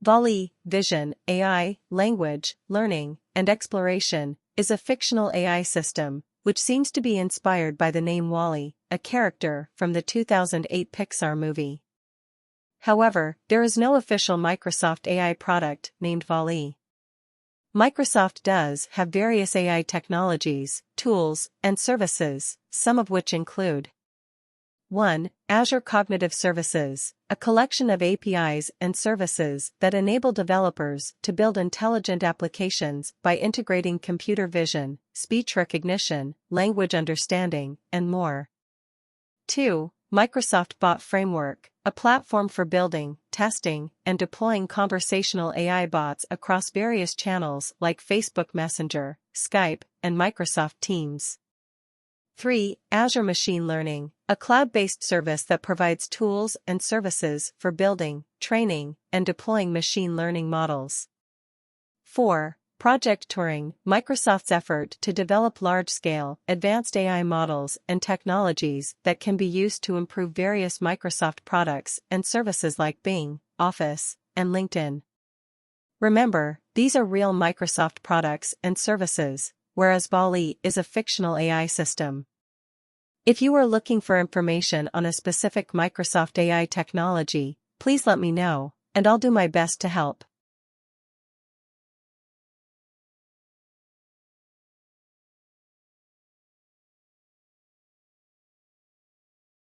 VALL-E, Vision, AI, Language, Learning, and Exploration, is a fictional AI system, which seems to be inspired by the name WALL-E, a character from the 2008 Pixar movie. However, there is no official Microsoft AI product named VALL-E. Microsoft does have various AI technologies, tools, and services, some of which include 1. Azure Cognitive Services, a collection of APIs and services that enable developers to build intelligent applications by integrating computer vision, speech recognition, language understanding, and more. 2. Microsoft Bot Framework, a platform for building, testing, and deploying conversational AI bots across various channels like Facebook Messenger, Skype, and Microsoft Teams. 3. Azure Machine Learning, a cloud-based service that provides tools and services for building, training, and deploying machine learning models. 4. Project Turing, Microsoft's effort to develop large-scale, advanced AI models and technologies that can be used to improve various Microsoft products and services like Bing, Office, and LinkedIn. Remember, these are real Microsoft products and services, whereas VALL-E is a fictional AI system. If you are looking for information on a specific Microsoft AI technology, please let me know, and I'll do my best to help.